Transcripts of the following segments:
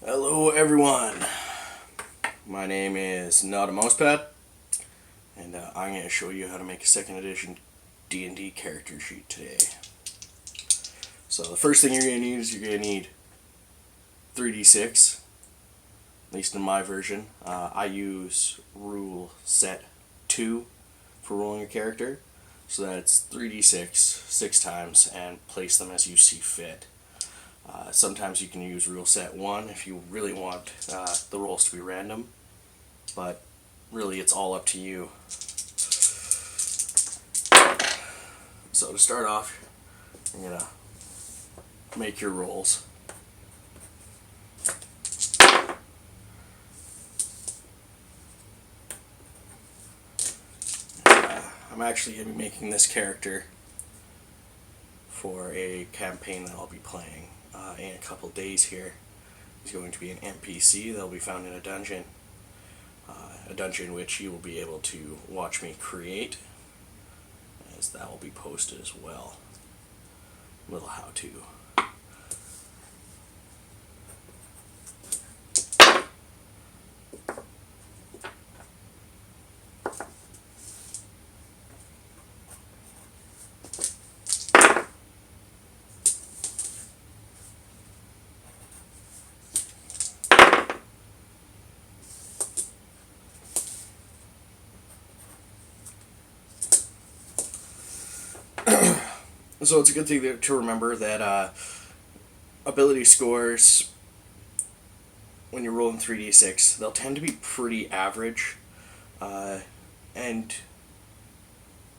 Hello everyone, my name is Not a Mousepad, and I'm going to show you how to make a 2nd edition D&D character sheet today. So the first thing you're going to need is you're going to need 3d6, at least in my version. I use rule set 2 for rolling a character, so that's 3d6 6 times and place them as you see fit. Sometimes you can use rule set 1 if you really want the rolls to be random, but really it's all up to you. So to start off, you're going to make your rolls. I'm actually going to be making this character for a campaign that I'll be playing in a couple days here. He's going to be an NPC that will be found in a dungeon which you will be able to watch me create, as that will be posted as well. Little how-to. So it's a good thing to remember that ability scores, when you're rolling 3d6, they'll tend to be pretty average, and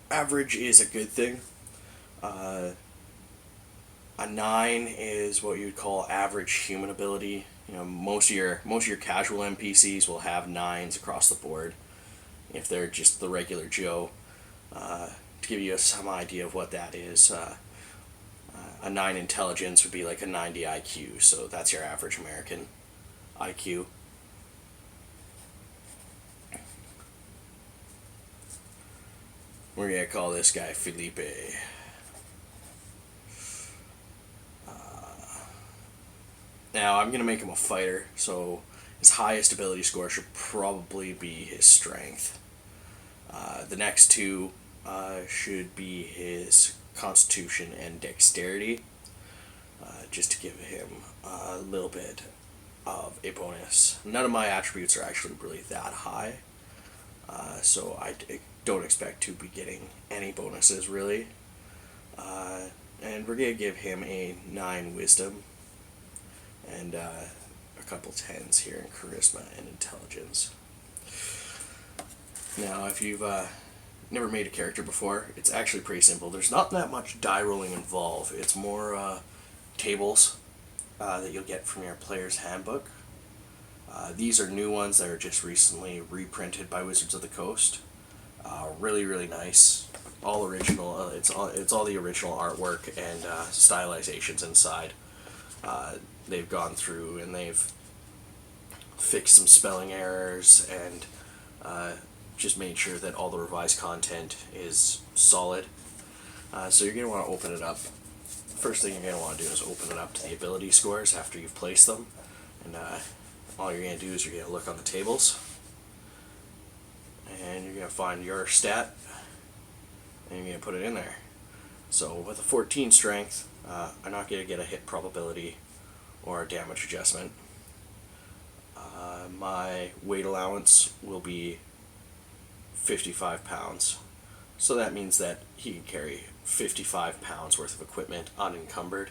average is a good thing. A 9 is what you'd call average human ability. You know, most of your casual NPCs will have 9s across the board if they're just the regular Joe. To give you some idea of what that is, a 9 intelligence would be like a 90 IQ, so that's your average American IQ. We're going to call this guy Felipe. Now I'm going to make him a fighter, so his highest ability score should probably be his strength. The next two should be his constitution and dexterity, just to give him a little bit of a bonus. None of my attributes are actually really that high, so I don't expect to be getting any bonuses really. And we're going to give him a 9 wisdom and a couple 10s here in charisma and intelligence. Now, if you've never made a character before, it's actually pretty simple. There's not that much die rolling involved. It's more tables that you'll get from your player's handbook. These are new ones that are just recently reprinted by Wizards of the Coast. Really, really nice. All original. It's all the original artwork and stylizations inside. They've gone through and they've fixed some spelling errors and just made sure that all the revised content is solid. So you're going to want to open it up. First thing you're going to want to do is open it up to the ability scores after you've placed them. And all you're going to do is you're going to look on the tables. And you're going to find your stat. And you're going to put it in there. So with a 14 strength, I'm not going to get a hit probability or a damage adjustment. My weight allowance will be 55 pounds. So that means that he can carry 55 pounds worth of equipment unencumbered.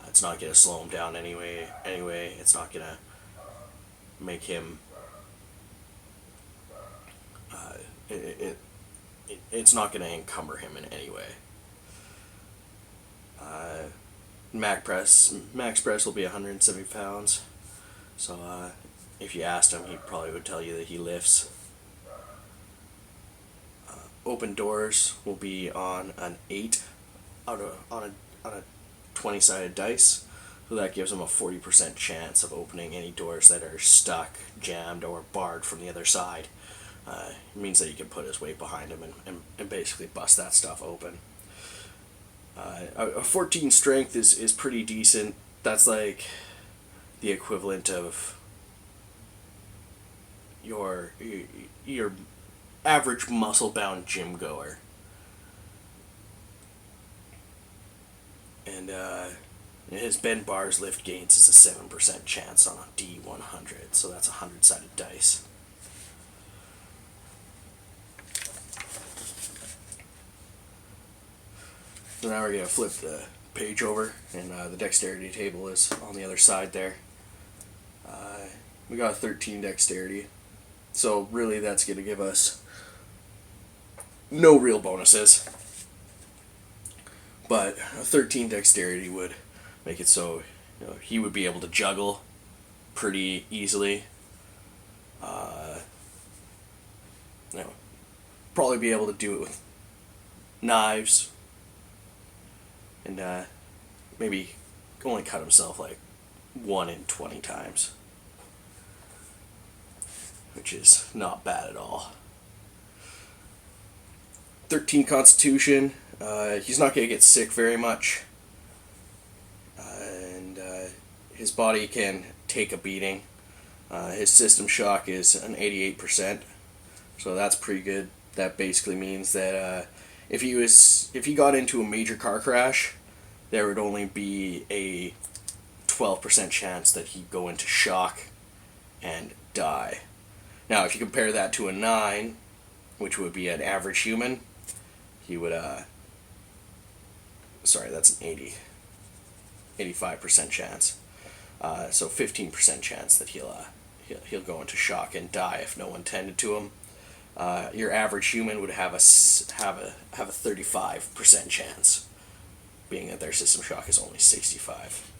It's not going to slow him down anyway. It's not going to make him... it's not going to encumber him in any way. Max press will be 170 pounds. So if you asked him, he probably would tell you that he lifts. Open doors will be on an 8 on a 20-sided dice, so that gives him a 40% chance of opening any doors that are stuck, jammed, or barred from the other side. It means that you can put his weight behind him and basically bust that stuff open. A 14 strength is pretty decent. That's like the equivalent of your average muscle-bound gym goer. And his bend bars lift gains is a 7% chance on a D100, so that's a 100-sided dice. So now we're going to flip the page over, and the dexterity table is on the other side there. We got a 13 dexterity, so really that's going to give us no real bonuses. But a 13 dexterity would make it so he would be able to juggle pretty easily. Probably be able to do it with knives, and maybe only cut himself like 1 in 20 times, which is not bad at all. 13 Constitution. He's not going to get sick very much, and his body can take a beating. His system shock is an 88%, so that's pretty good. That basically means that if he got into a major car crash, there would only be a 12% chance that he'd go into shock and die. Now, if you compare that to a 9, which would be an average human, he would sorry, that's an 85% chance. So 15% chance that he'll go into shock and die if no one tended to him. Your average human would have a 35% chance, being that their system shock is only 65.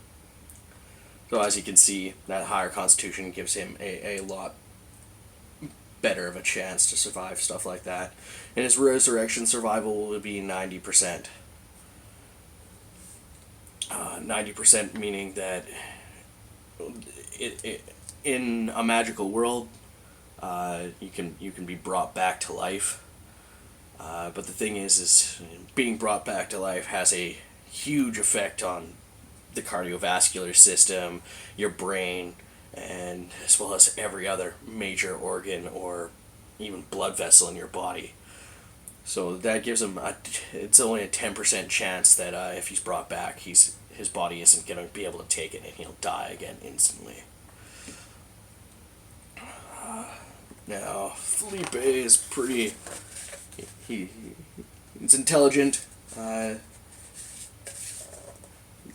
So as you can see, that higher constitution gives him a lot better of a chance to survive stuff like that. And his resurrection survival will be 90%. 90% meaning that in a magical world, you can be brought back to life. But the thing is being brought back to life has a huge effect on the cardiovascular system, your brain, and as well as every other major organ or even blood vessel in your body. So that gives him it's only a 10% chance that if he's brought back, his body isn't going to be able to take it and he'll die again instantly. Now, Felipe is pretty... He's intelligent.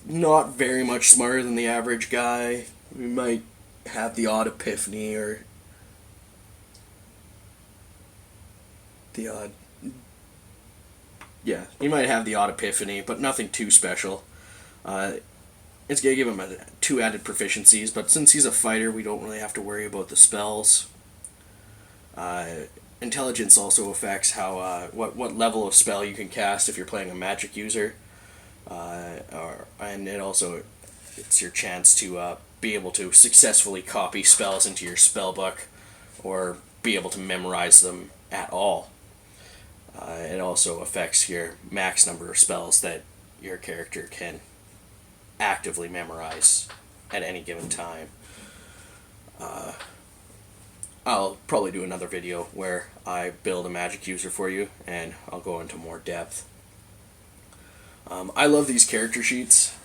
Not very much smarter than the average guy. We might have the odd epiphany or the odd... Yeah, he might have the odd epiphany, but nothing too special. It's going to give him 2 added proficiencies, but since he's a fighter, we don't really have to worry about the spells. Intelligence also affects how what level of spell you can cast if you're playing a magic user, and it's your chance to be able to successfully copy spells into your spell book, or be able to memorize them at all. It also affects your max number of spells that your character can actively memorize at any given time. I'll probably do another video where I build a magic user for you, and I'll go into more depth. I love these character sheets.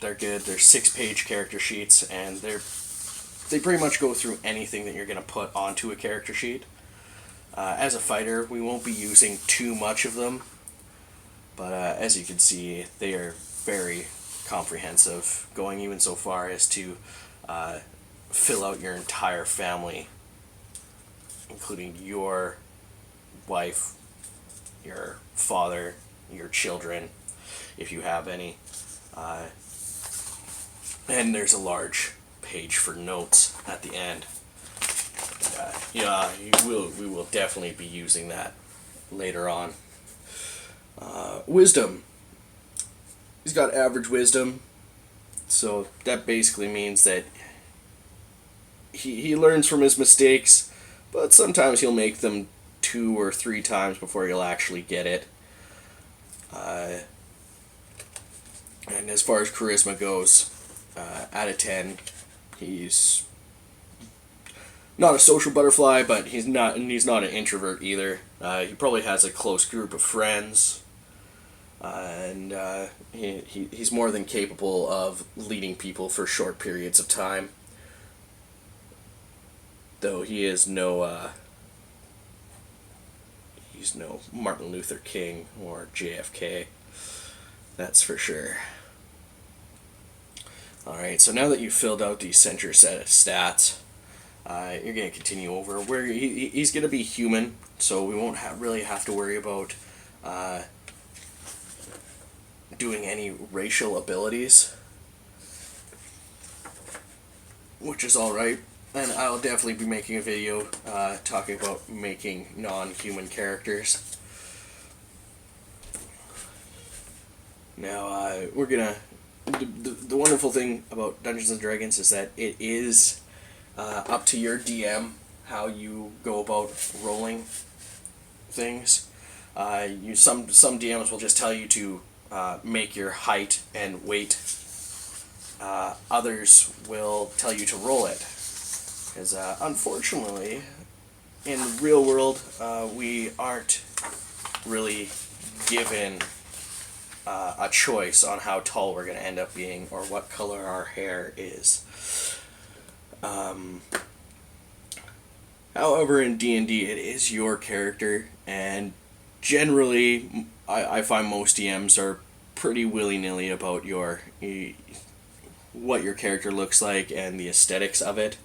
They're good. They're 6-page character sheets, and they pretty much go through anything that you're going to put onto a character sheet. As a fighter, we won't be using too much of them, but as you can see, they are very comprehensive, going even so far as to fill out your entire family, including your wife, your father, your children, if you have any. And there's a large page for notes at the end. We will definitely be using that later on. Wisdom. He's got average wisdom, so that basically means that he learns from his mistakes, but sometimes he'll make them 2 or 3 times before he'll actually get it. And as far as charisma goes, out of 10, He's not a social butterfly, but he's not an introvert either. He probably has a close group of friends, and he's more than capable of leading people for short periods of time. Though he's no Martin Luther King or JFK, that's for sure. Alright, so now that you've filled out the center set of stats, you're going to continue over where he's going to be human, so we won't really have to worry about doing any racial abilities, which is alright. And I'll definitely be making a video talking about making non-human characters. Now, we're gonna... The wonderful thing about Dungeons & Dragons is that it is up to your DM how you go about rolling things. Some DMs will just tell you to make your height and weight. Others will tell you to roll it. Because unfortunately, in the real world, we aren't really given a choice on how tall we're going to end up being or what color our hair is. However, in D&D, it is your character, and generally, I find most DMs are pretty willy-nilly about what your character looks like and the aesthetics of it.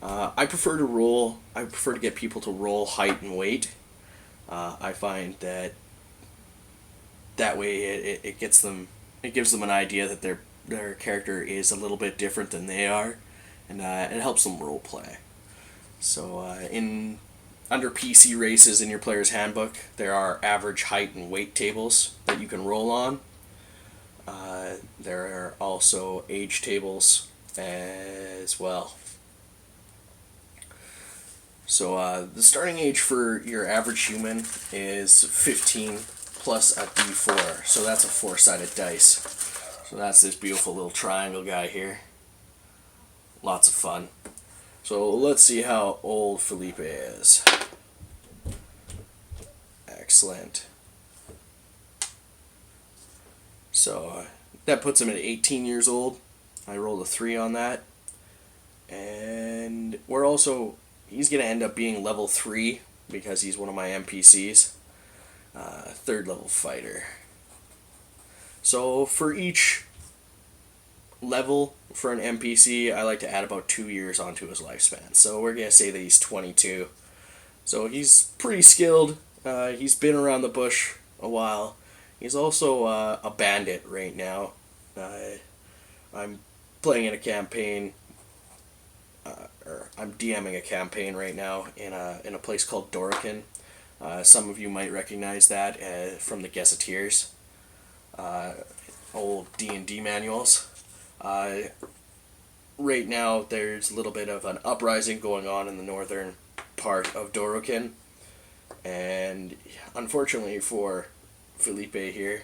I prefer to get people to roll height and weight. I find that way it gives them an idea that their character is a little bit different than they are, and it helps them role play. So under PC races in your player's handbook, there are average height and weight tables that you can roll on. There are also age tables as well. So the starting age for your average human is 15 plus a d4. So that's a 4-sided dice. So that's this beautiful little triangle guy here. Lots of fun. So let's see how old Felipe is. Excellent. So that puts him at 18 years old. I rolled a 3 on that. And he's going to end up being level 3 because he's one of my NPCs. 3rd level fighter. So for each level for an NPC, I like to add about 2 years onto his lifespan. So we're going to say that he's 22. So he's pretty skilled. He's been around the bush a while. He's also a bandit right now. I'm playing in a campaign, or I'm DMing a campaign right now in a place called Dorican. Some of you might recognize that from the Gazetteers, old D&D manuals. Right now, there's a little bit of an uprising going on in the northern part of Dorican, and unfortunately for Felipe here,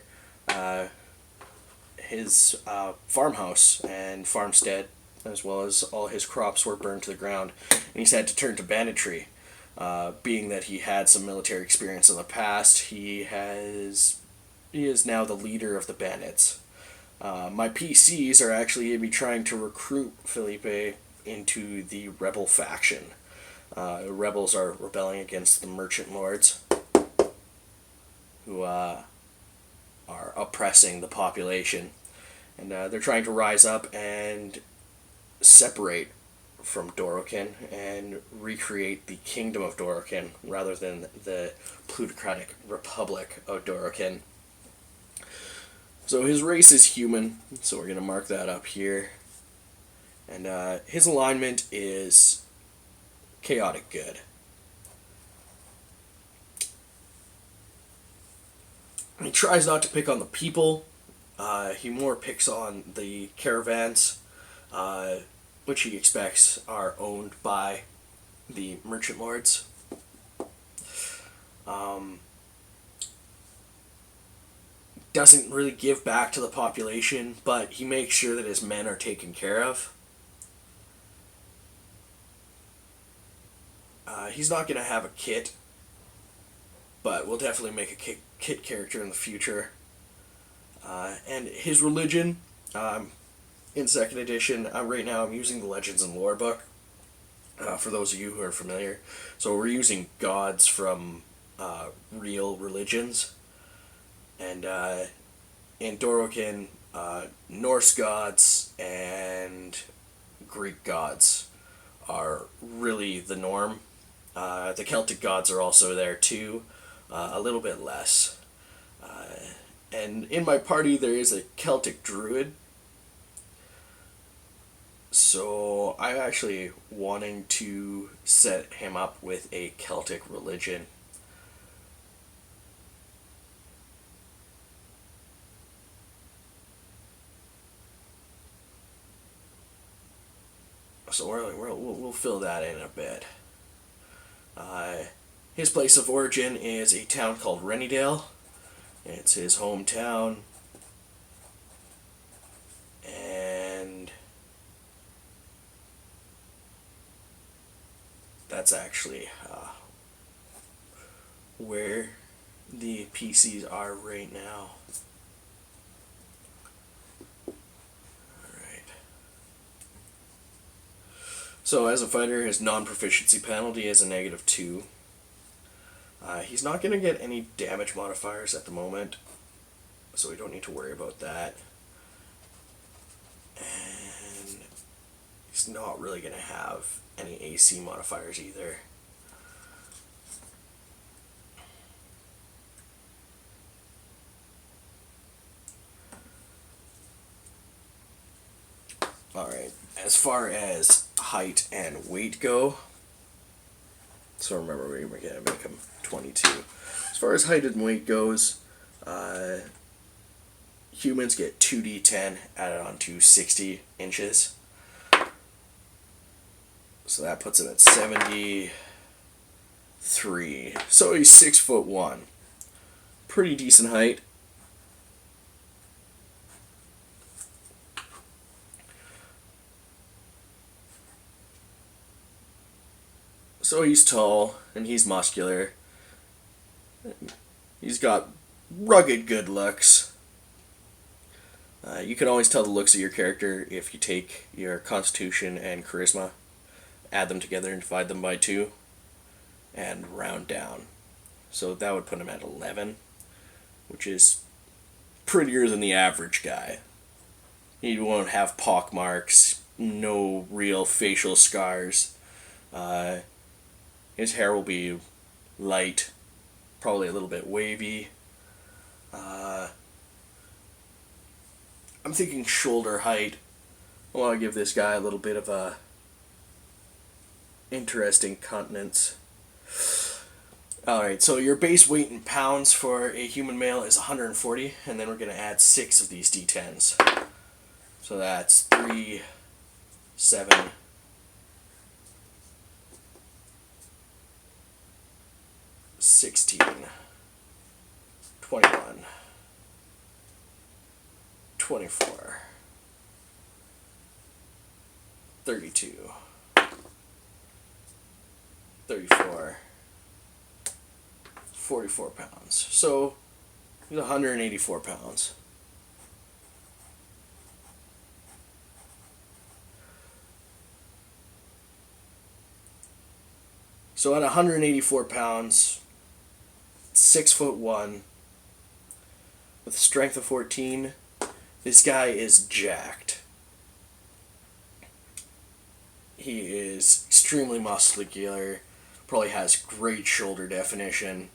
his farmhouse and farmstead, as well as all his crops, were burned to the ground, and he's had to turn to banditry. Being that he had some military experience in the past, he is now the leader of the bandits. My PCs are actually going to be trying to recruit Felipe into the rebel faction. The rebels are rebelling against the merchant lords, who are oppressing the population, and they're trying to rise up and separate from Dorican and recreate the Kingdom of Dorican rather than the plutocratic Republic of Dorican. So his race is human, so we're going to mark that up here. And his alignment is chaotic good. He tries not to pick on the people. He more picks on the caravans, which he expects are owned by the merchant lords. Doesn't really give back to the population, but he makes sure that his men are taken care of. He's not going to have a kit, but we'll definitely make a kit character in the future. And his religion, in 2nd edition, right now I'm using the Legends and Lore book, for those of you who are familiar. So we're using gods from real religions. And in Dorokin, Norse gods and Greek gods are really the norm. The Celtic gods are also there too, a little bit less. And in my party there is a Celtic druid. So I'm actually wanting to set him up with a Celtic religion. So we'll fill that in a bit. His place of origin is a town called Rennydale. It's his hometown. And that's actually where the PCs are right now. Alright. So as a fighter, his non-proficiency penalty is a -2. He's not going to get any damage modifiers at the moment, so we don't need to worry about that. And he's not really going to have any AC modifiers either. Alright, as far as height and weight go, so remember we're going to make him 22. As far as height and weight goes, humans get 2d10 added on to 60 inches. So that puts him at 73. So he's 6'1". Pretty decent height. So he's tall and he's muscular. He's got rugged good looks. You can always tell the looks of your character if you take your Constitution and Charisma, add them together and divide them by 2, and round down. So that would put him at 11, which is prettier than the average guy. He won't have pock marks, no real facial scars. His hair will be light, probably a little bit wavy. I'm thinking shoulder height. I want to give this guy a little bit of a interesting countenance. Alright, so your base weight in pounds for a human male is 140, and then we're going to add 6 of these d10s. So that's 3, 7, 16, 21, 24, 32, 34, 44 pounds. So he's 184 pounds. So at 184 pounds, 6'1", with a strength of 14, this guy is jacked. He is extremely muscular, probably has great shoulder definition,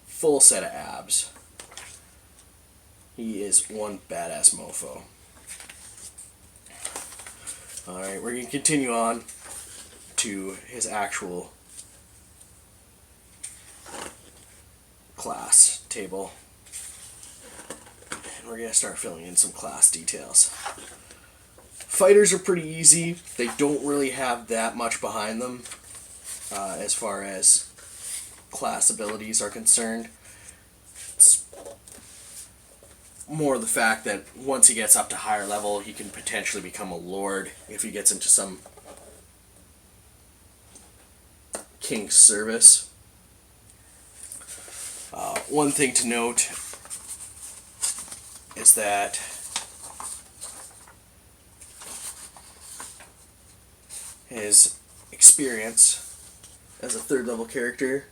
full set of abs. He is one badass mofo. Alright, we're going to continue on to his actual class table. And we're going to start filling in some class details. Fighters are pretty easy. They don't really have that much behind them as far as class abilities are concerned. It's more the fact that once he gets up to higher level, he can potentially become a lord if he gets into some King's Service. One thing to note is that his experience as a third level character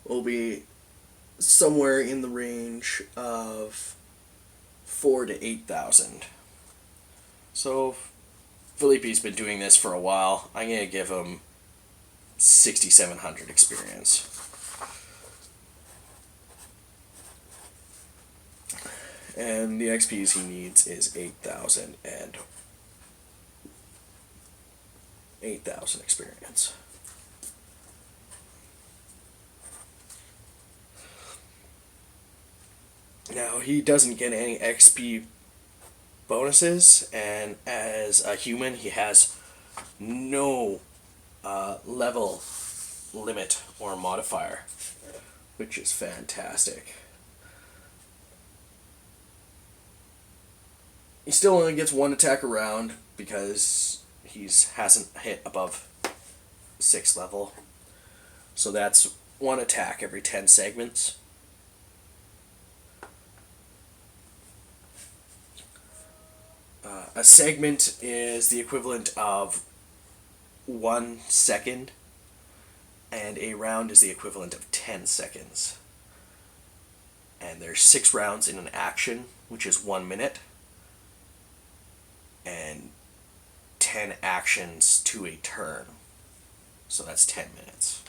will be somewhere in the range of 4,000 to 8,000. So Felipe's been doing this for a while. I'm going to give him 6,700 experience. And the XPs he needs is 8,000 and 8,000 experience. Now, he doesn't get any XP bonuses, and as a human, he has no level limit or modifier, which is fantastic. He still only gets one attack a round because he hasn't hit above 6th level. So that's one attack every 10 segments. A segment is the equivalent of 1 second, and a round is the equivalent of 10 seconds. And there's 6 rounds in an action, which is 1 minute, and 10 actions to a turn. So that's 10 minutes.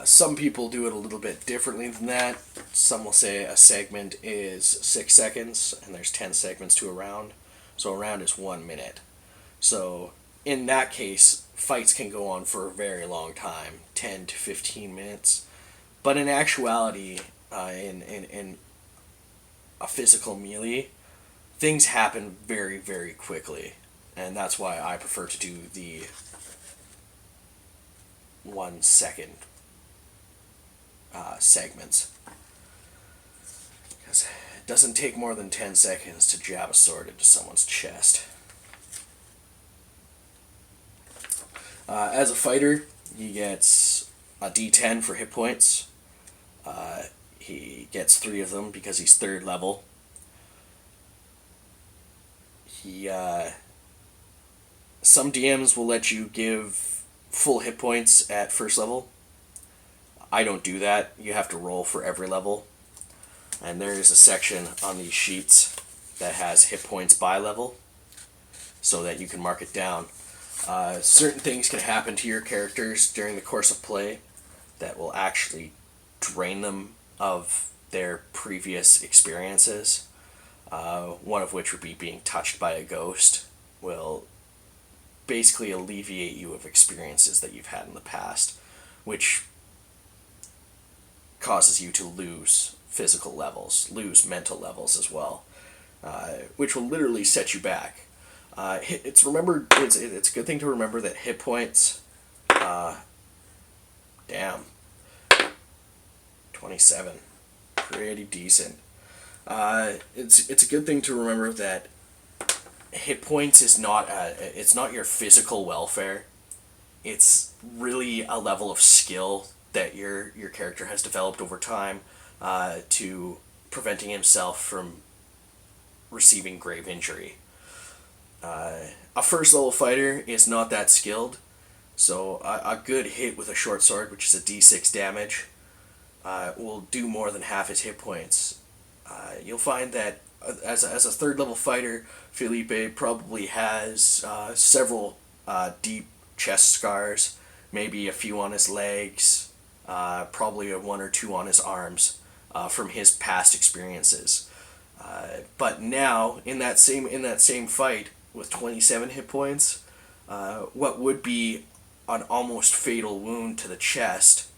Some people do it a little bit differently than that. Some will say a segment is 6 seconds, and there's 10 segments to a round. So a round is 1 minute. So in that case, fights can go on for a very long time, 10 to 15 minutes. But in actuality, in a physical melee, things happen very, very quickly. And that's why I prefer to do the 1 second segments. Because it doesn't take more than 10 seconds to jab a sword into someone's chest. As a fighter, he gets a D10 for hit points. He gets 3 of them because he's 3rd level. Some DMs will let you give full hit points at 1st level. I don't do that. You have to roll for every level. And there is a section on these sheets that has hit points by level so that you can mark it down. Certain things can happen to your characters during the course of play that will actually drain them of their previous experiences. One of which would be being touched by a ghost will basically alleviate you of experiences that you've had in the past, which causes you to lose physical levels, lose mental levels as well, which will literally set you back. It's a good thing to remember that hit points, 27, pretty decent. It's a good thing to remember that hit points is it's not your physical welfare. It's really a level of skill that your character has developed over time to preventing himself from receiving grave injury. A first level fighter is not that skilled, so a good hit with a short sword, which is a d6 damage, will do more than half his hit points. You'll find that as a 3rd level fighter, Felipe probably has several deep chest scars, maybe a few on his legs, probably 1 or 2 on his arms from his past experiences. But now in that same fight with 27 hit points, what would be an almost fatal wound to the chest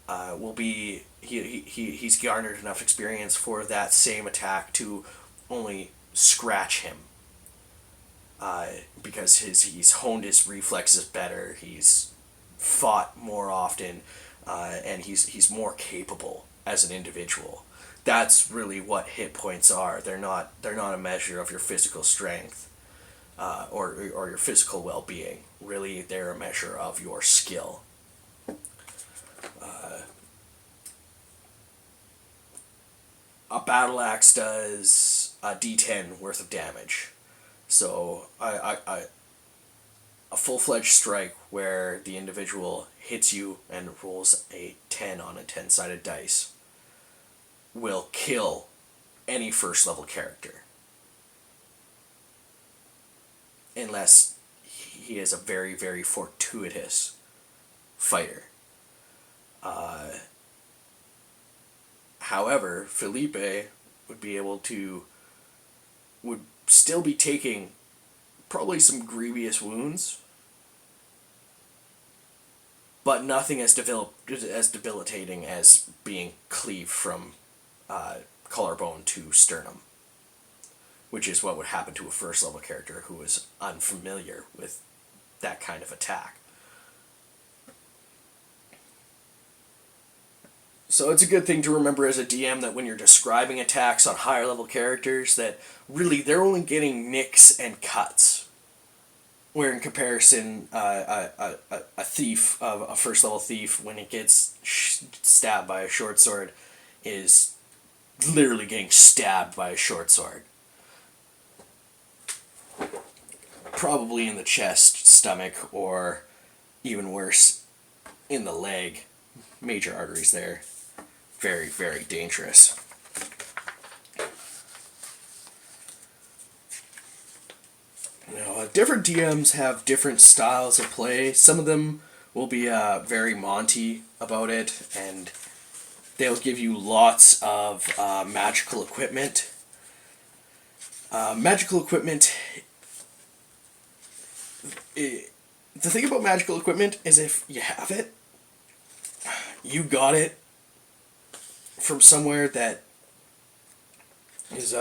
will be he's garnered enough experience for that same attack to only scratch him, because he's honed his reflexes better, he's fought more often, and he's more capable. as an individual. That's really what hit points are. They're not a measure of your physical strength, or your physical well-being. Really, they're a measure of your skill. A battle axe does a D10 worth of damage. So a full-fledged strike where the individual hits you and rolls a 10 on a 10-sided dice will kill any first-level character. Unless he is a very, very fortuitous fighter. However, Felipe would still be taking probably some grievous wounds, but nothing as debilitating as being cleaved from collarbone to sternum, which is what would happen to a first level character who is unfamiliar with that kind of attack. So it's a good thing to remember as a DM that when you're describing attacks on higher level characters, that really they're only getting nicks and cuts. Where in comparison, a thief, a first level thief, when it gets stabbed by a short sword, is literally getting stabbed by a short sword. Probably in the chest, stomach, or even worse, in the leg. Major arteries there. Very, very dangerous. Now, different DMs have different styles of play. Some of them will be very Monty about it, and they'll give you lots of magical equipment. Magical equipment... the thing about magical equipment is if you have it, you got it from somewhere that is,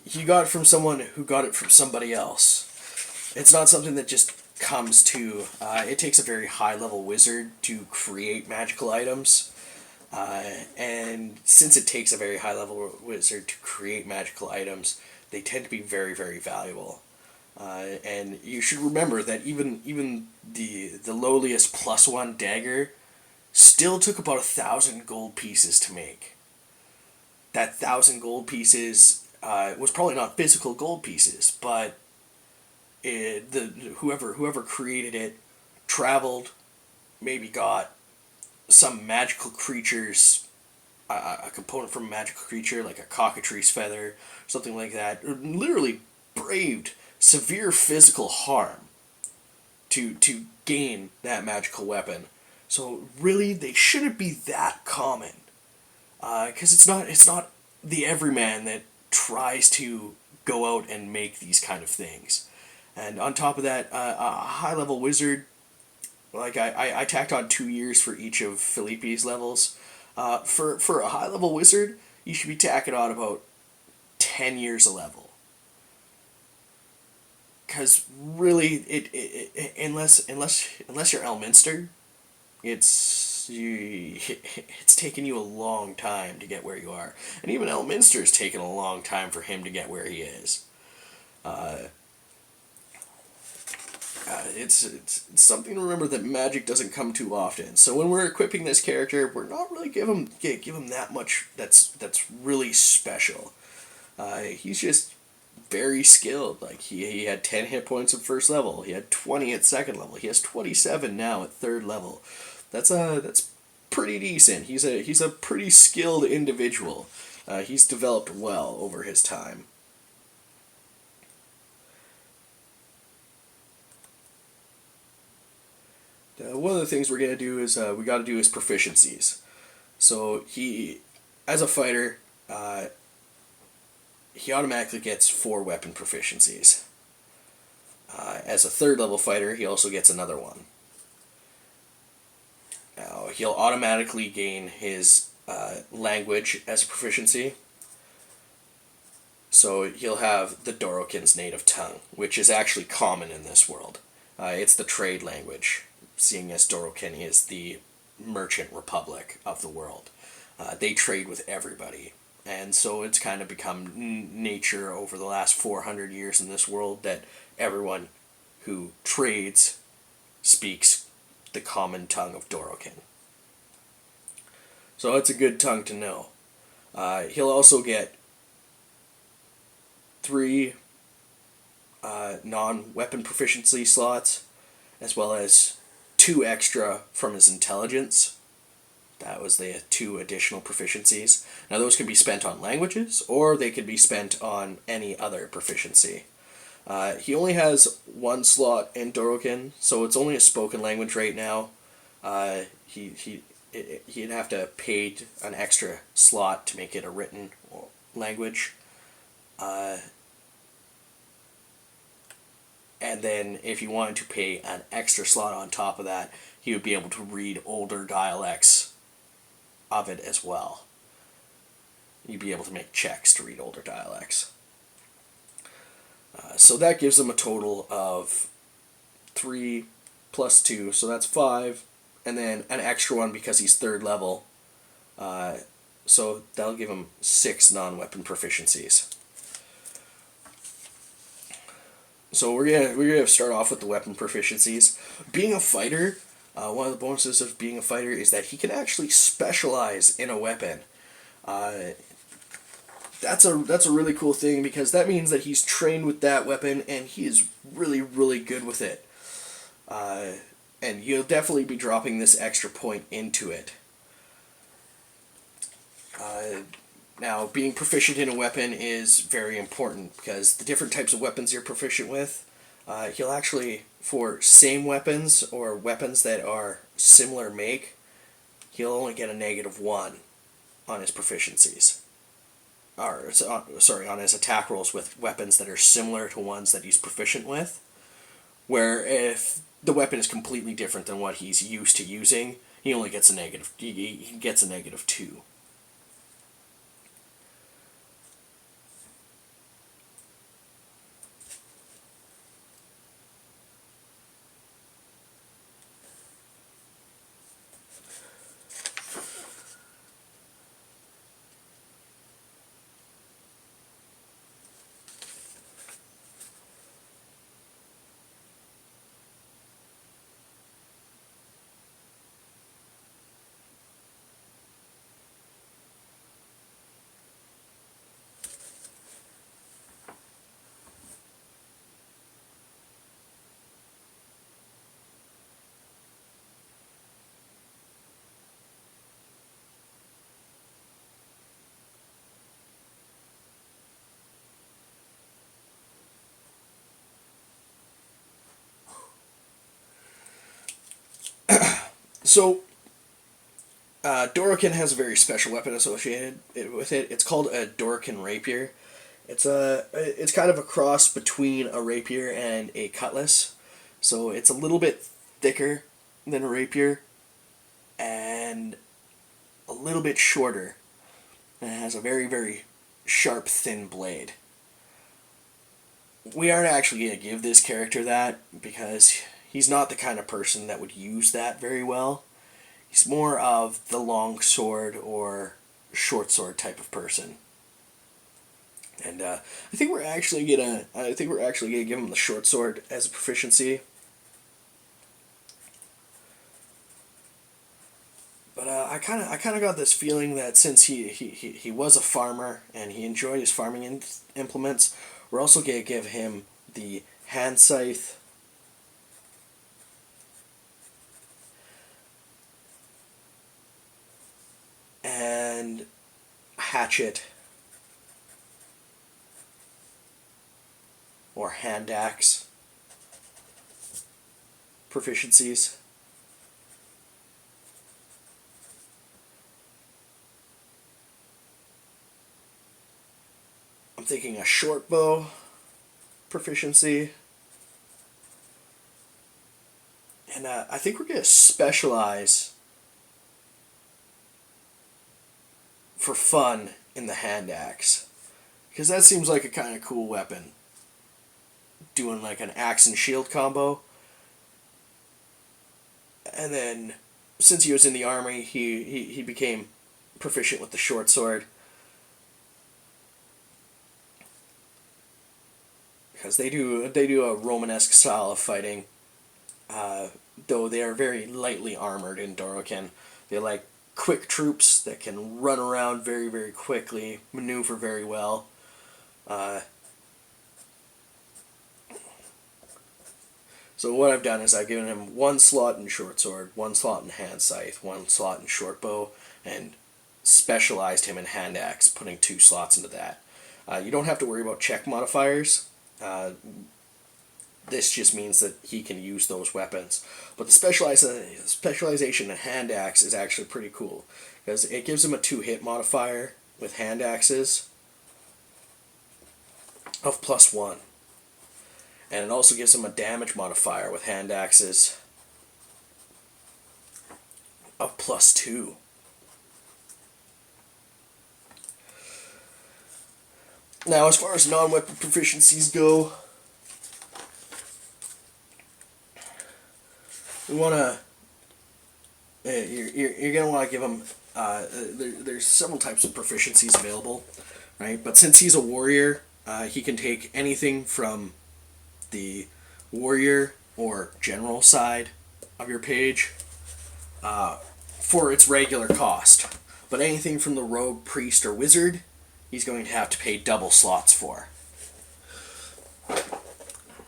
you got it from someone who got it from somebody else. It's not something that just comes to, it takes a very high-level wizard to create magical items, and since it takes a very high-level wizard to create magical items, they tend to be very, very valuable. And you should remember that even the lowliest +1 dagger still took about 1,000 gold pieces to make. That 1,000 gold pieces was probably not physical gold pieces, but whoever created it traveled, maybe got some magical creatures, a component from a magical creature like a cockatrice feather, something like that, or literally braved severe physical harm to gain that magical weapon. So really, they shouldn't be that common, because it's not the everyman that tries to go out and make these kind of things. And on top of that, a high level wizard, like I tacked on 2 years for each of Felipe's levels. For a high level wizard, you should be tacking on about 10 years a level. Because really, unless you're Elminster, it's taken you a long time to get where you are, and even Elminster's taken a long time for him to get where he is. It's something to remember that magic doesn't come too often. So when we're equipping this character, we're not really give him that much that's really special. He's just very skilled. Like he had 10 hit points at first level. He had 20 at second level. He has 27 now at third level. That's pretty decent. He's a pretty skilled individual. He's developed well over his time. One of the things we're gonna do is we got to do his proficiencies. So he, as a fighter, he automatically gets 4 weapon proficiencies. As a third level fighter, he also gets another one. Now, he'll automatically gain his language as a proficiency. So he'll have the Dorokin's native tongue, which is actually common in this world. It's the trade language, seeing as Dorokin is the merchant republic of the world. They trade with everybody. And so it's kind of become nature over the last 400 years in this world that everyone who trades speaks the common tongue of Dorokin. So it's a good tongue to know. He'll also get 3 non-weapon proficiency slots, as well as 2 extra from his intelligence. That was the 2 additional proficiencies. Now those can be spent on languages, or they could be spent on any other proficiency. He only has 1 slot in Dorokin, so it's only a spoken language right now. He'd have to pay an extra slot to make it a written language. And then if you wanted to pay an extra slot on top of that, he would be able to read older dialects of it as well. You'd be able to make checks to read older dialects. So that gives him a total of 3 plus 2, so that's 5, and then an extra one because he's 3rd level. So that'll give him 6 non-weapon proficiencies. So we're gonna start off with the weapon proficiencies. Being a fighter, one of the bonuses of being a fighter is that he can actually specialize in a weapon. That's a really cool thing, because that means that he's trained with that weapon and he is really, really good with it. And you'll definitely be dropping this extra point into it. Now, being proficient in a weapon is very important, because the different types of weapons you're proficient with, he'll actually, for same weapons or weapons that are similar make, he'll only get a -1 on his proficiencies. Or, sorry, on his attack rolls with weapons that are similar to ones that he's proficient with. Where if the weapon is completely different than what he's used to using, he only gets a negative. He gets a -2. So, Dorokin has a very special weapon associated with it. It's called a Dorokin rapier. It's kind of a cross between a rapier and a cutlass. So it's a little bit thicker than a rapier and a little bit shorter. And it has a very, very sharp, thin blade. We aren't actually going to give this character that, because he's not the kind of person that would use that very well. He's more of the long sword or short sword type of person. And I think we're actually gonna give him the short sword as a proficiency. But I kind of got this feeling that since he was a farmer and he enjoyed his farming implements, we're also gonna give him the hand scythe. And hatchet or hand axe proficiencies. I'm thinking a short bow proficiency. And I think we're going to specialize for fun in the hand axe, because that seems like a kind of cool weapon. Doing like an axe and shield combo, and then since he was in the army, he became proficient with the short sword. Because they do a Romanesque style of fighting, though they are very lightly armored in Dorokin. They're like quick troops that can run around very, very quickly, maneuver very well. So what I've done is I've given him one slot in short sword, one slot in hand scythe, one slot in short bow, and specialized him in hand axe, putting 2 slots into that. You don't have to worry about check modifiers. This just means that he can use those weapons. But the specialization in hand axe is actually pretty cool, because it gives him a 2-hit modifier with hand axes of +1. And it also gives him a damage modifier with hand axes of +2. Now, as far as non-weapon proficiencies go, we want to. You're going to want to give him. There's several types of proficiencies available, right? But since he's a warrior, he can take anything from the warrior or general side of your page for its regular cost. But anything from the rogue, priest, or wizard, he's going to have to pay double slots for.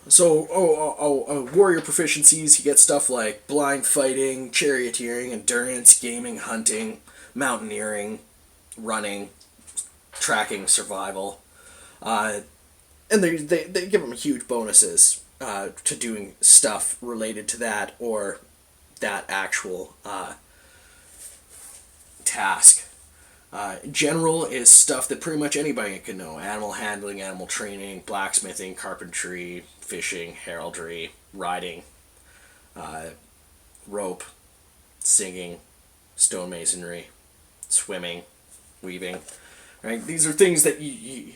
So, warrior proficiencies, he gets stuff like blind fighting, charioteering, endurance, gaming, hunting, mountaineering, running, tracking, survival. And they give him huge bonuses to doing stuff related to that or that actual task. General is stuff that pretty much anybody can know. Animal handling, animal training, blacksmithing, carpentry, fishing, heraldry, riding, rope, singing, stonemasonry, swimming, weaving. Right? These are things that he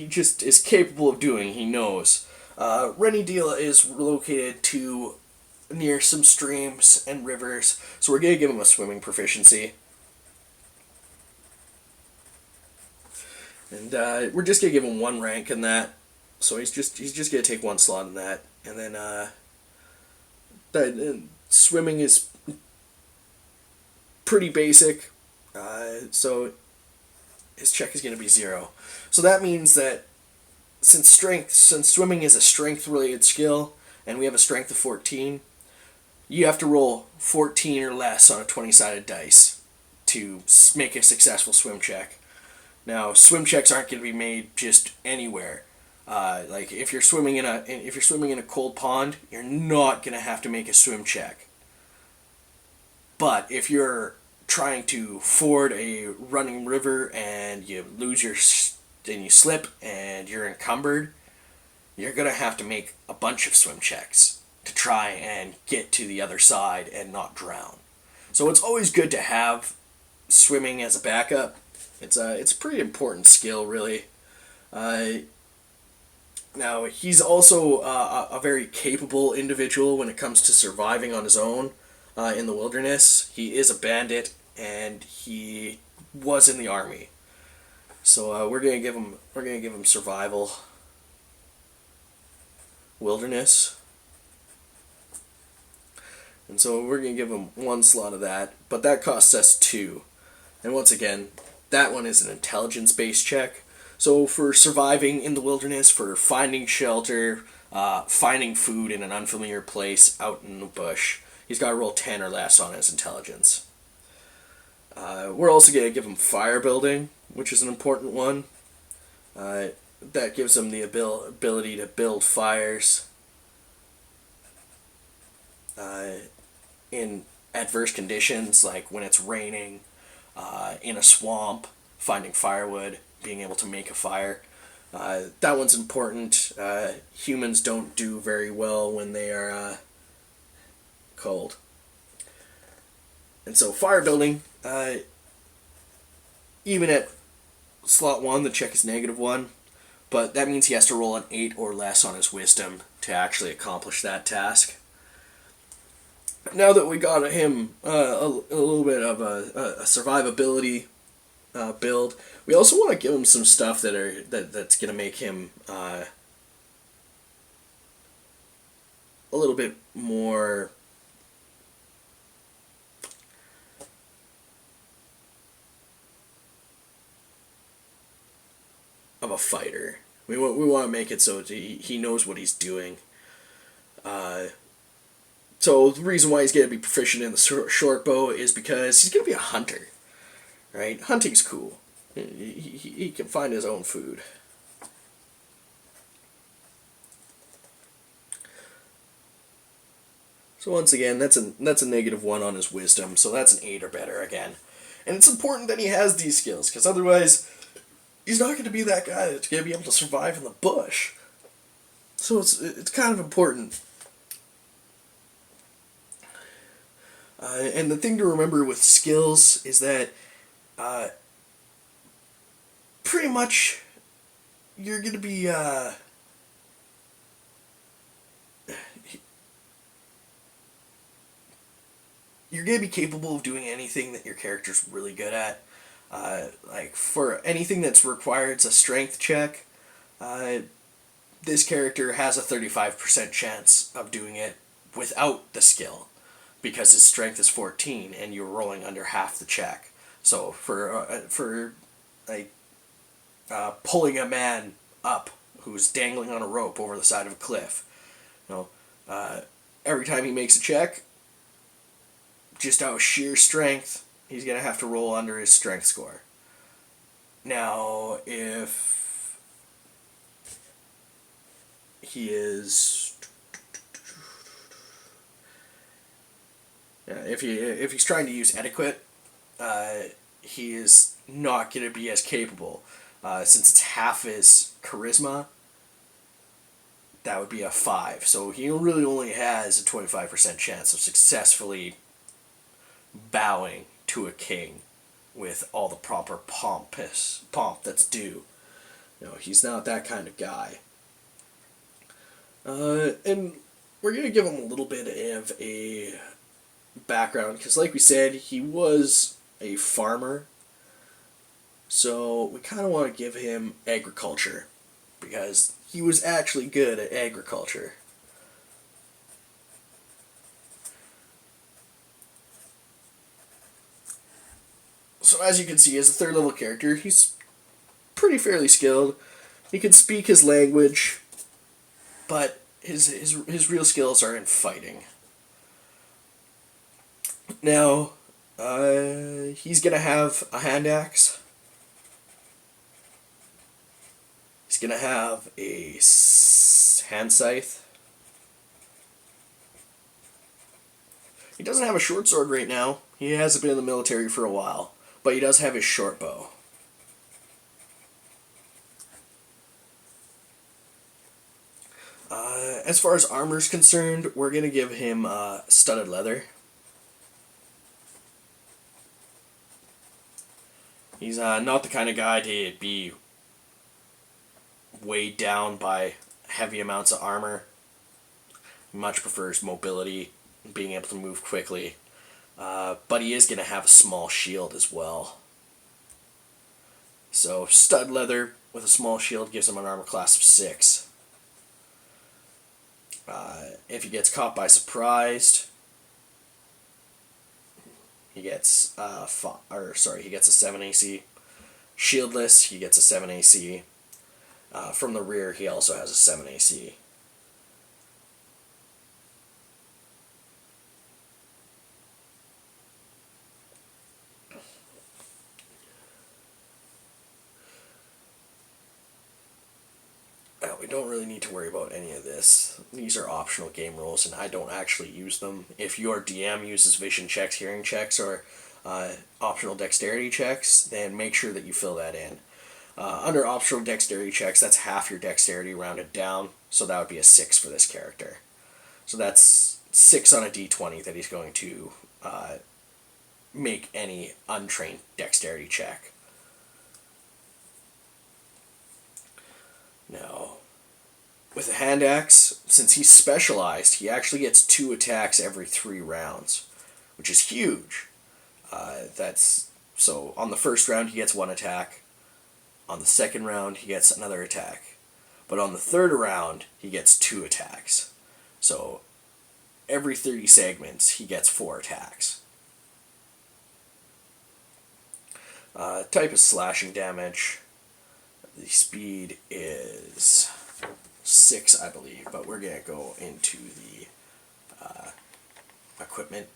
just is capable of doing. He knows. Renny Deala is located near some streams and rivers, so we're going to give him a swimming proficiency. And we're just gonna give him 1 rank in that, so he's just gonna take 1 slot in that, and then swimming is pretty basic, so his check is gonna be 0. So that means that since swimming is a strength-related skill, and we have a strength of 14, you have to roll 14 or less on a 20-sided dice to make a successful swim check. Now, swim checks aren't going to be made just anywhere. Like if you're swimming in a cold pond, you're not going to have to make a swim check. But if you're trying to ford a running river and you you slip and you're encumbered, you're going to have to make a bunch of swim checks to try and get to the other side and not drown. So it's always good to have swimming as a backup. It's a pretty important skill, really. Now, he's also a very capable individual when it comes to surviving on his own in the wilderness. He is a bandit, and he was in the army. So we're gonna give him survival, wilderness, and so we're gonna give him 1 slot of that. But that costs us 2, and once again, that one is an intelligence-based check. So for surviving in the wilderness, for finding shelter, finding food in an unfamiliar place out in the bush, he's got to roll 10 or less on his intelligence. We're also going to give him fire building, which is an important one. That gives him the ability to build fires in adverse conditions, like when it's raining, in a swamp, finding firewood, being able to make a fire. That one's important. Humans don't do very well when they are cold. And so fire building, even at slot 1, the check is -1, but that means he has to roll an 8 or less on his wisdom to actually accomplish that task. Now that we got him a little bit of a survivability build, we also want to give him some stuff that's gonna make him a little bit more of a fighter. We want to make it so he knows what he's doing. So the reason why he's going to be proficient in the short bow is because he's going to be a hunter, right? Hunting's cool. He can find his own food. So once again, that's a -1 on his wisdom, so that's an 8 or better again. And it's important that he has these skills, because otherwise, he's not going to be that guy that's going to be able to survive in the bush. So it's kind of important. And the thing to remember with skills is that pretty much you're going to be you're going to be capable of doing anything that your character's really good at. Like for anything that's required a strength check, this character has a 35% chance of doing it without the skill, because his strength is 14 and you're rolling under half the check. So for like pulling a man up who's dangling on a rope over the side of a cliff, you know, every time he makes a check, just out of sheer strength, he's gonna have to roll under his strength score. Now, if he is, if he's trying to use etiquette, he is not going to be as capable, since it's half his charisma. That would be a 5. So he really only has a 25% chance of successfully bowing to a king with all the proper pomp that's due. You know, he's not that kind of guy. And we're going to give him a little bit of a background, because like we said, he was a farmer. So we kind of want to give him agriculture, because he was actually good at agriculture. So as you can see, as a 3rd level character, he's pretty fairly skilled. He can speak his language, but his real skills are in fighting. Now, he's gonna have a hand axe. He's gonna have a hand scythe. He doesn't have a short sword right now. He hasn't been in the military for a while. But he does have his short bow. As far as armor's concerned, we're going to give him studded leather. He's not the kind of guy to be weighed down by heavy amounts of armor. He much prefers mobility, being able to move quickly. But he is going to have a small shield as well. So stud leather with a small shield gives him an armor class of 6. If he gets caught by surprise, he gets he gets a 7 AC. Shieldless, he gets a 7 AC. From the rear, he also has a 7 AC. We don't really need to worry about any of this. These are optional game rules, and I don't actually use them. If your DM uses vision checks, hearing checks, or optional dexterity checks, then make sure that you fill that in. Under optional dexterity checks, that's half your dexterity rounded down, so that would be a 6 for this character. So that's 6 on a d20 that he's going to make any untrained dexterity check. Now, With a hand axe, since he's specialized, he actually gets 2 attacks every 3 rounds, which is huge. That's so on the first round he gets 1 attack. On the second round he gets another attack, but on the third round he gets 2 attacks. So every 30 segments he gets 4 attacks. Type is slashing damage. The speed is 6, I believe, but we're going to go into the equipment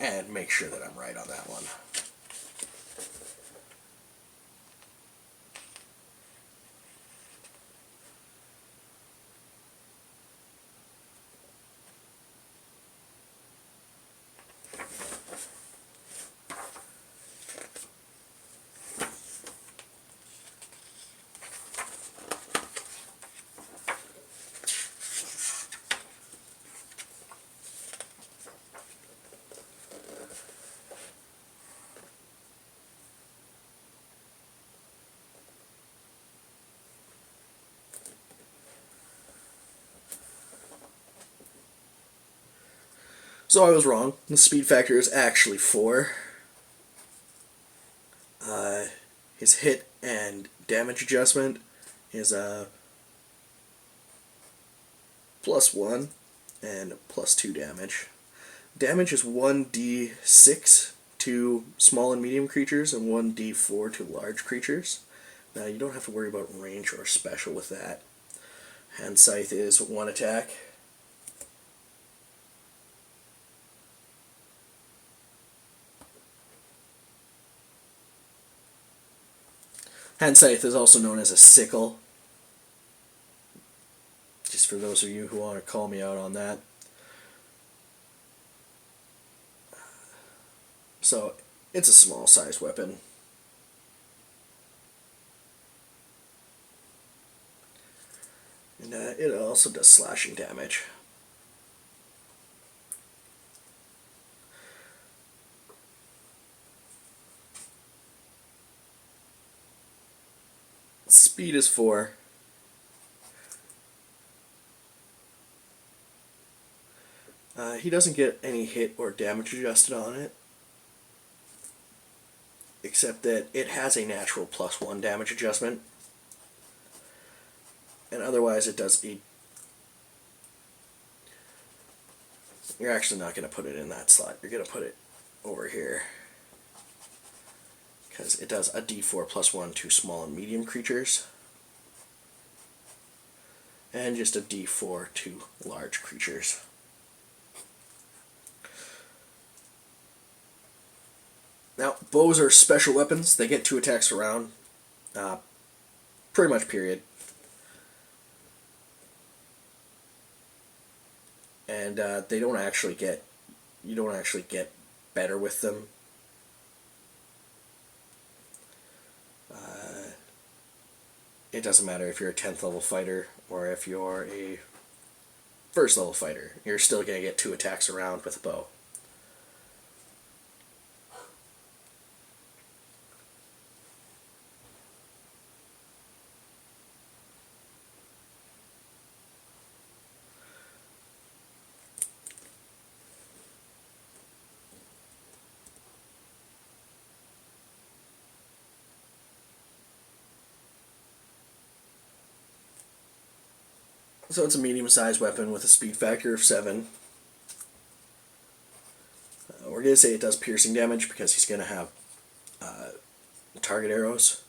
and make sure that I'm right on that one. So I was wrong. The speed factor is actually 4. His hit and damage adjustment is a +1 and +2 damage. Damage is 1d6 to small and medium creatures and 1d4 to large creatures. Now you don't have to worry about range or special with that. Hand Scythe is 1 attack. Hand Scythe is also known as a sickle. Just for those of you who want to call me out on that. So, it's a small sized weapon. And it also does slashing damage. Speed is 4. He doesn't get any hit or damage adjusted on it, except that it has a natural +1 damage adjustment, and otherwise it does a... You're actually not going to put it in that slot, you're going to put it over here, because it does a d4 +1 to small and medium creatures, and just a d4 to large creatures. Now, bows are special weapons. They get 2 attacks a round. Pretty much period. And they don't actually get... You don't actually get better with them. It doesn't matter if you're a 10th level fighter or if you're a 1st level fighter. You're still going to get 2 attacks a round with a bow. So it's a medium-sized weapon with a speed factor of 7. We're going to say it does piercing damage because he's going to have target arrows.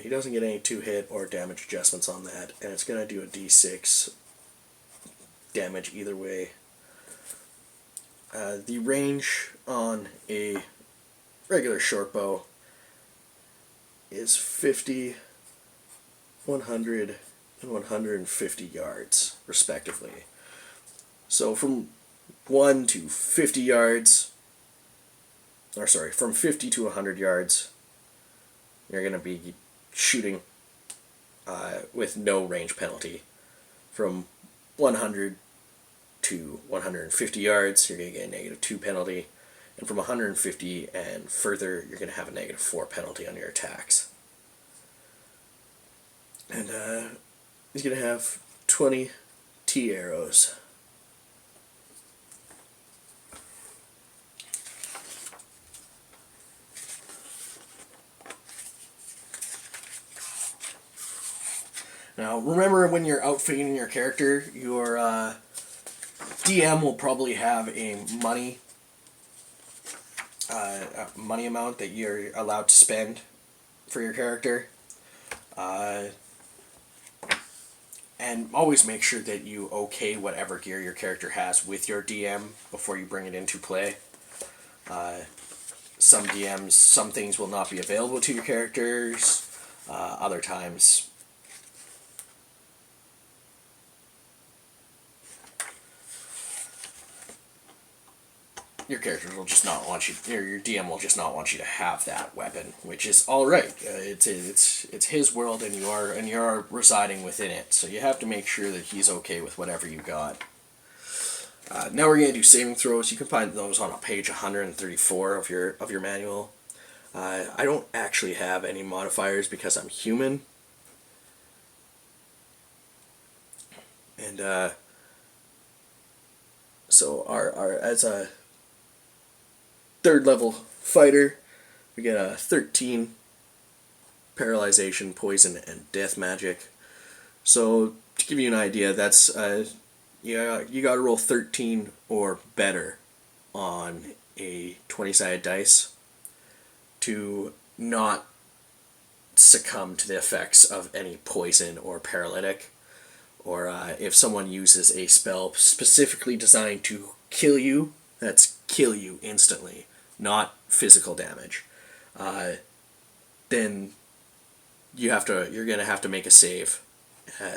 He doesn't get any 2-hit or damage adjustments on that, and it's going to do a d6 damage either way. The range on a regular short bow is 50, 100, and 150 yards, respectively. So from 1 to 50 yards, or sorry, from 50 to 100 yards, you're going to be shooting with no range penalty. From 100 to 150 yards, you're going to get a -2 penalty. And from 150 and further, you're going to have a -4 penalty on your attacks. And He's going to have 20 T arrows. Now, remember when you're outfitting your character, your DM will probably have a money amount that you're allowed to spend for your character. And always make sure that you okay whatever gear your character has with your DM before you bring it into play. Some DMs, some things will not be available to your characters. Other times, your characters will just not want you, or your DM will just not want you to have that weapon, which is all right. It's his world, and you are residing within it, so you have to make sure that he's okay with whatever you got. Now we're gonna do saving throws. You can find those on page 134 of your manual. I don't actually have any modifiers because I'm human, and so our as a third level fighter, we get a 13 paralyzation, poison, and death magic. So to give you an idea, that's you got to roll 13 or better on a 20-sided dice to not succumb to the effects of any poison or paralytic, or if someone uses a spell specifically designed to kill you, that's kill you instantly, not physical damage. Then you're gonna have to make a save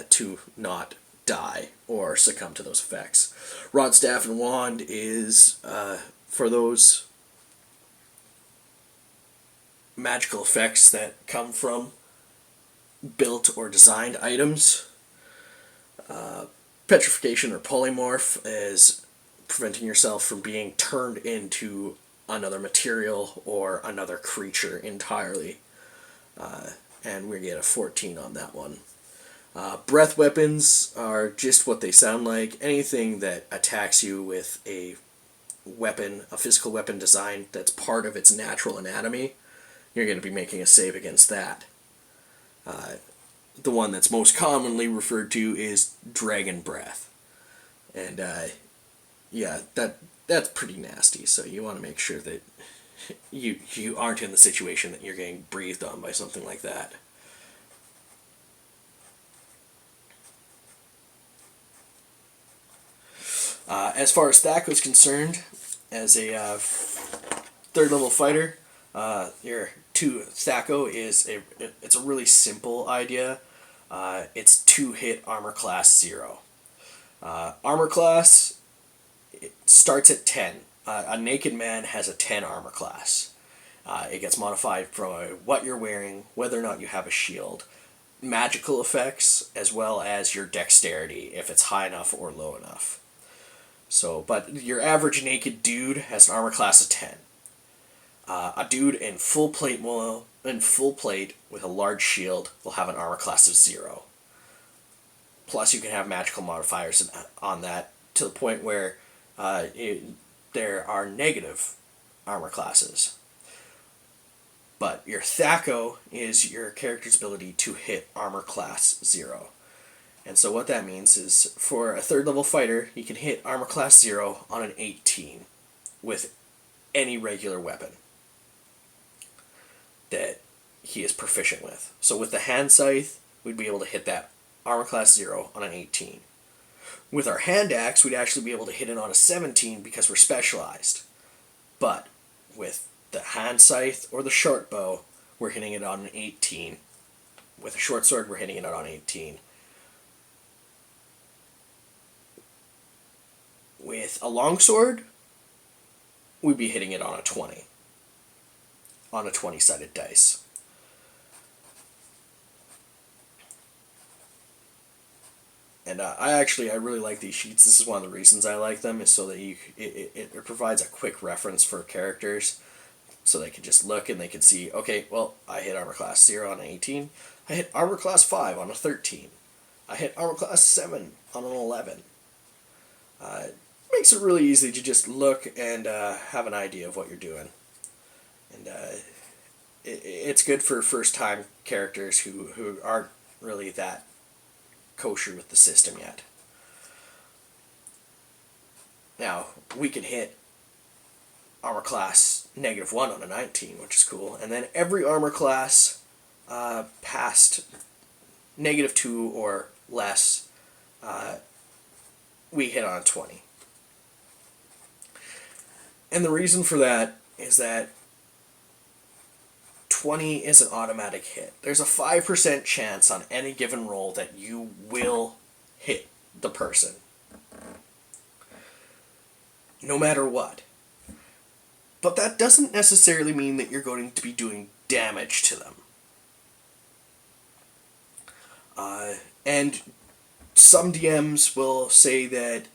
to not die or succumb to those effects. Rod, Staff, and Wand is for those magical effects that come from built or designed items. Petrification or polymorph is preventing yourself from being turned into another material or another creature entirely. And we get a 14 on that one. Breath weapons are just what they sound like. Anything that attacks you with a weapon, a physical weapon design that's part of its natural anatomy, you're going to be making a save against that. The one that's most commonly referred to is dragon breath. And yeah, that's pretty nasty, so you want to make sure that you aren't in the situation that you're getting breathed on by something like that. As far as Thaco is concerned, as a third level fighter, your 2 Thaco it's a really simple idea. It's 2-hit armor class 0. Armor class, it starts at 10. A naked man has a 10 armor class. It gets modified from what you're wearing, whether or not you have a shield, magical effects, as well as your dexterity, if it's high enough or low enough. So, but your average naked dude has an armor class of 10. A dude in full plate with a large shield will have an armor class of 0. Plus, you can have magical modifiers on that to the point where there are negative armor classes. But your Thaco is your character's ability to hit armor class 0. And so what that means is, for a third level fighter, he can hit armor class 0 on an 18 with any regular weapon that he is proficient with. So with the hand scythe, we'd be able to hit that armor class 0 on an 18. With our hand axe, we'd actually be able to hit it on a 17 because we're specialized. But with the hand scythe or the short bow, we're hitting it on an 18. With a short sword, we're hitting it on 18. With a longsword, we'd be hitting it on a 20. On a 20-sided dice. And I really like these sheets. This is one of the reasons I like them, is so that it provides a quick reference for characters, so they can just look and they can see, okay, well, I hit armor class 0 on an 18. I hit armor class 5 on a 13. I hit armor class 7 on an 11. Makes it really easy to just look and have an idea of what you're doing. And it's good for first-time characters who aren't really that kosher with the system yet. Now, we can hit armor class -1 on a 19, which is cool. And then every armor class past -2 or less, we hit on a 20. And the reason for that is that 20 is an automatic hit. There's a 5% chance on any given roll that you will hit the person, no matter what. But that doesn't necessarily mean that you're going to be doing damage to them. And some DMs will say that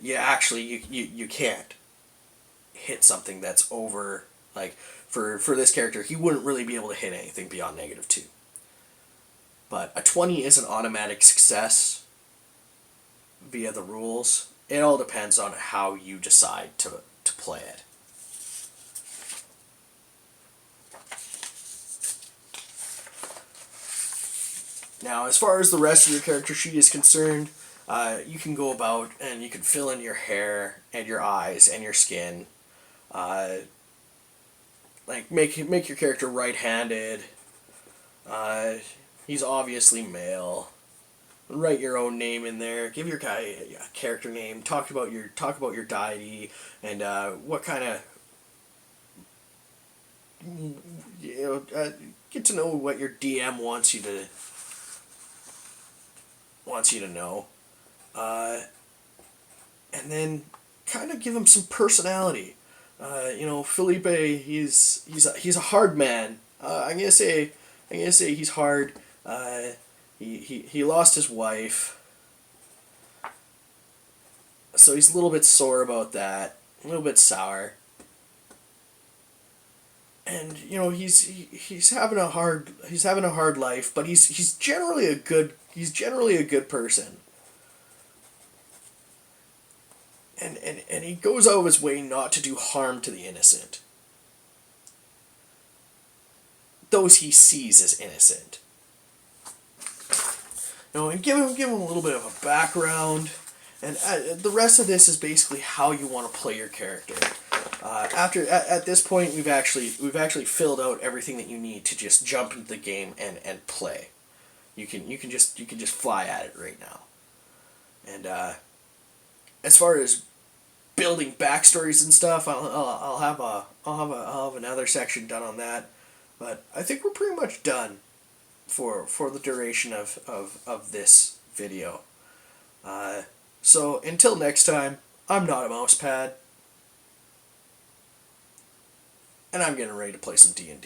you can't hit something that's over, like, for this character, he wouldn't really be able to hit anything beyond -2. But a 20 is an automatic success via the rules. It all depends on how you decide to play it. Now, as far as the rest of your character sheet is concerned, you can go about and you can fill in your hair and your eyes and your skin. Like make your character right-handed. He's obviously male. Write your own name in there. Give your guy a character name. Talk about your deity and what kind of get to know what your DM wants you to know, and then kind of give him some personality. Felipe, he's a hard man. I'm gonna say he's hard. He lost his wife, so he's a little bit sore about that, a little bit sour. And he's having a hard life, but he's generally a good person. And he goes out of his way not to do harm to the innocent. Those he sees as innocent. And give him a little bit of a background, and the rest of this is basically how you want to play your character. At this point, we've actually filled out everything that you need to just jump into the game and play. You can just fly at it right now. And as far as building backstories and stuff, I'll have another section done on that. But I think we're pretty much done for the duration of this video. So until next time, I'm not a mousepad, and I'm getting ready to play some D&D.